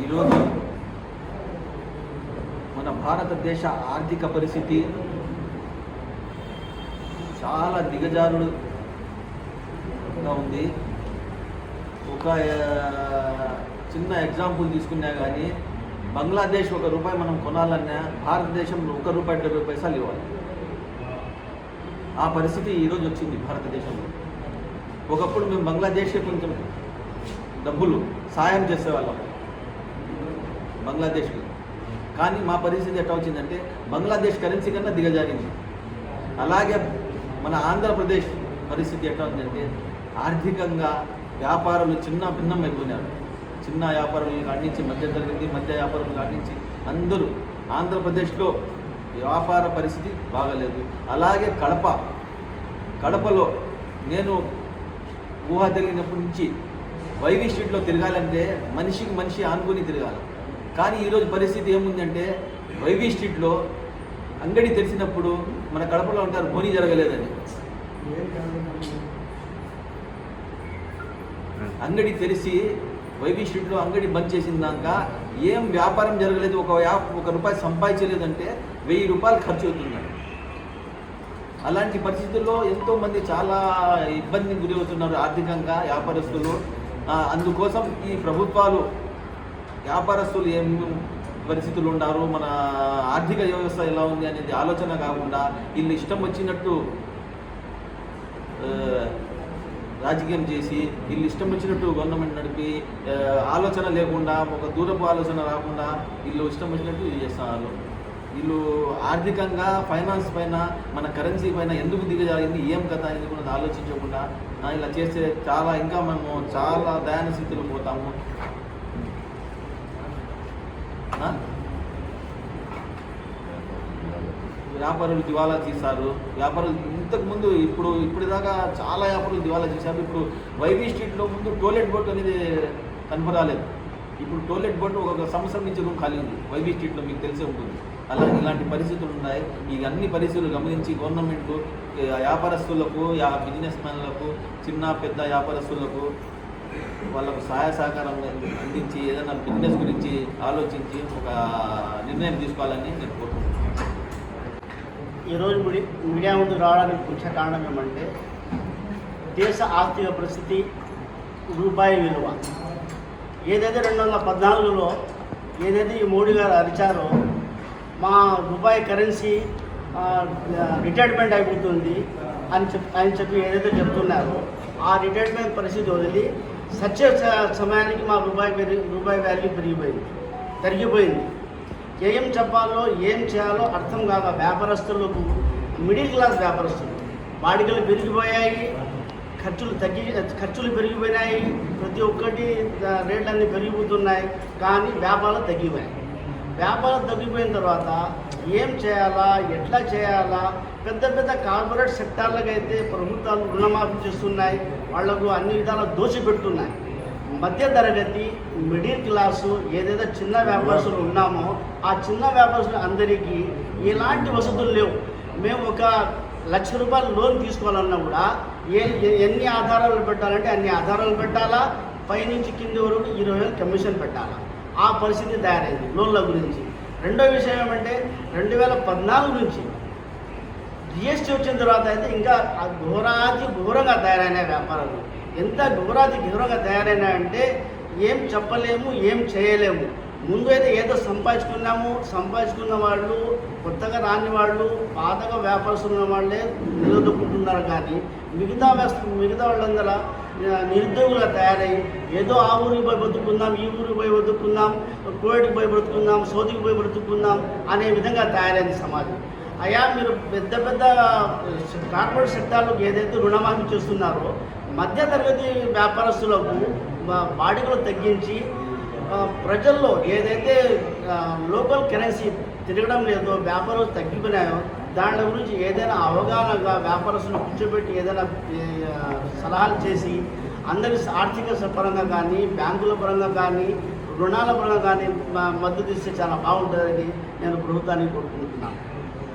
ఈరోజు మన భారతదేశ ఆర్థిక పరిస్థితి చాలా దిగజారుడుగా ఉంది. ఒక చిన్న ఎగ్జాంపుల్ తీసుకున్నా కానీ బంగ్లాదేశ్ ₹1 మనం కొనాలన్నా భారతదేశం ₹1.70 ఇవ్వాలి. ఆ పరిస్థితి ఈరోజు వచ్చింది భారతదేశంలో. ఒకప్పుడు మేము బంగ్లాదేశ్కి కొంచెం డబ్బులు సాయం చేసేవాళ్ళం బంగ్లాదేశ్కి, కానీ మా పరిస్థితి ఎట్లా వచ్చిందంటే బంగ్లాదేశ్ కరెన్సీ కన్నా దిగజారింది. అలాగే మన ఆంధ్రప్రదేశ్ పరిస్థితి ఎట్లా ఉందంటే ఆర్థికంగా వ్యాపారులు చిన్న భిన్నం అయిపోయినారు. చిన్న వ్యాపారులు కాడించి మధ్య వ్యాపారులు కాడించి అందరూ ఆంధ్రప్రదేశ్లో వ్యాపార పరిస్థితి బాగలేదు. అలాగే కడపలో నేను ఊహ తెలిగినప్పటి నుంచి వైవి స్ట్రీట్లో తిరగాలంటే మనిషికి మనిషి ఆనుకొని తిరగాలి. కానీ ఈరోజు పరిస్థితి ఏముందంటే వైవి స్ట్రీట్లో అంగడి తెరిచినప్పుడు మన కడపలో ఉంటారు బోనీ జరగలేదని. అంగడి తెరిచి వైవి స్ట్రీట్లో అంగడి బంద్ చేసిందాక ఏం వ్యాపారం జరగలేదు, ₹1 సంపాదించలేదంటే ₹1000 ఖర్చు అవుతున్నాడు. అలాంటి పరిస్థితుల్లో ఎంతోమంది చాలా ఇబ్బందికి గురి అవుతున్నారు ఆర్థికంగా వ్యాపారస్తులు. అందుకోసం ఈ ప్రభుత్వాలు వ్యాపారస్తులు ఏం పరిస్థితులు ఉన్నారు, మన ఆర్థిక వ్యవస్థ ఎలా ఉంది అనేది ఆలోచన కాకుండా వీళ్ళు ఇష్టం వచ్చినట్టు రాజకీయం చేసి వీళ్ళు ఇష్టం వచ్చినట్టు గవర్నమెంట్ నడిపి ఆలోచన లేకుండా ఒక దూరపు ఆలోచన రాకుండా వీళ్ళు ఇష్టం వచ్చినట్టు చేస్తున్నారు. వీళ్ళు ఆర్థికంగా ఫైనాన్స్ పైన మన కరెన్సీ పైన ఎందుకు దిగజారింది ఏం కథ అనేది కూడా ఆలోచించకుండా ఇలా చేస్తే ఇంకా మనము చాలా దయాన స్థితిలో పోతాము. వ్యాపారులు దివాలా తీస్తారు. వ్యాపారులు ఇంతకుముందు ఇప్పుడు దాకా చాలా వ్యాపారులు దివాలా చేశారు. ఇప్పుడు వైవి స్ట్రీట్లో ముందు టోయిలెట్ బోర్డు అనేది కనపరాలేదు. ఇప్పుడు టోయిలెట్ బోర్డు ఒక సంవత్సరం నుంచి రూమ్ ఖాళీ ఉంది వైవి స్ట్రీట్లో, మీకు తెలిసే ఉంటుంది. అలాగే ఇలాంటి పరిస్థితులు ఉన్నాయి. ఈ అన్ని పరిస్థితులు గమనించి గవర్నమెంట్ వ్యాపారస్తులకు, బిజినెస్ మ్యాన్లకు, చిన్న పెద్ద వ్యాపారస్తులకు వాళ్ళకు సహాయ సహకారం అందించి ఏదైనా బిజినెస్ గురించి ఆలోచించి ఒక నిర్ణయం తీసుకోవాలని నేను కోరుకుంటున్నాను. ఈరోజు మీడియా ముందుకు రావడానికి ముఖ్య కారణం ఏమంటే దేశ ఆర్థిక పరిస్థితి, రూపాయి విలువ ఏదైతే 2014లో ఏదైతే ఈ మోడీ గారు అరిచారో మా రూపాయి కరెన్సీ రిటైర్మెంట్ అయిపోతుంది అని చెప్పి ఏదైతే చెప్తున్నారో ఆ రిటైర్మెంట్ పరిస్థితి వదిలి సత్య సమయానికి మా రూపాయి వాల్యూ తరిగిపోయింది. ఏం చెప్పాలో ఏం చేయాలో అర్థం కాక వ్యాపారస్తులకు, మిడిల్ క్లాస్ వ్యాపారస్తులు వాడికలు పెరిగిపోయాయి, ఖర్చులు పెరిగిపోయినాయి, ప్రతి ఒక్కటి రేట్లన్నీ పెరిగిపోతున్నాయి. కానీ వ్యాపారాలు తగ్గిపోయాయి. వ్యాపారం తగ్గిపోయిన తర్వాత ఏం చేయాలా, ఎట్లా చేయాలా, పెద్ద పెద్ద కార్పొరేట్ సెక్టార్లకైతే ప్రభుత్వాలు రుణమాఫీ చేస్తున్నాయి, వాళ్లకు అన్ని విధాలా దోచిపెడుతున్నాయి. మధ్య తరగతి, మిడిల్ క్లాసు ఏదైతే చిన్న వ్యాపారస్తులు ఉన్నామో ఆ చిన్న వ్యాపారస్తులు అందరికీ ఎలాంటి వసతులు లేవు. మేము ఒక ₹1,00,000 లోన్ తీసుకోవాలన్నా కూడా ఎన్ని ఆధారాలు పెట్టాలంటే అన్ని ఆధారాలు పెట్టాలా, పైనుంచి కింది వరకు 20,000 కమిషన్ పెట్టాలా. ఆ పరిస్థితి తయారైంది లోన్ల గురించి. రెండో విషయం ఏమంటే 2014 నుంచి జిఎస్టీ వచ్చిన తర్వాత అయితే ఇంకా ఘోరంగా తయారైన వ్యాపారాలు ఎంత ఘోరంగా తయారైనాయంటే ఏం చెప్పలేము, ఏం చేయలేము. ముందు అయితే ఏదో సంపాదించుకున్న వాళ్ళు, కొత్తగా రాని వాళ్ళు, పాతగా వ్యాపారస్తులు ఉన్న వాళ్ళే నిలదొక్కుంటున్నారు. కానీ మిగతా వాళ్ళందరూ నిరుద్యోగులుగా తయారై ఏదో ఆ ఊరికి పోయి బతుకుందాం, ఈ ఊరికి పోయి బతుకుందాం, కోవిడ్కి పోయి బ్రతుకుందాం, సౌదికి పోయి బ్రతుకుందాం అనే విధంగా తయారైంది సమాజం. అయ్యా మీరు పెద్ద పెద్ద కార్పొరేట్ సెక్టార్లకు ఏదైతే రుణమాఫీ చేస్తున్నారో మధ్యతరగతి వ్యాపారస్తులకు బాడిగలు తగ్గించి ప్రజల్లో ఏదైతే లోకల్ కరెన్సీ తిరగడం లేదో, వ్యాపారాలు తగ్గిపోయినాయో దాని గురించి ఏదైనా అవగాహనగా వ్యాపారస్తులను కూర్చోబెట్టి ఏదైనా సలహాలు చేసి అందరి ఆర్థిక పరంగా కానీ, బ్యాంకుల పరంగా కానీ, రుణాల పరంగా కానీ మద్దతు ఇస్తే చాలా బాగుంటుందని నేను ప్రభుత్వాన్ని కోరుకుంటున్నాను.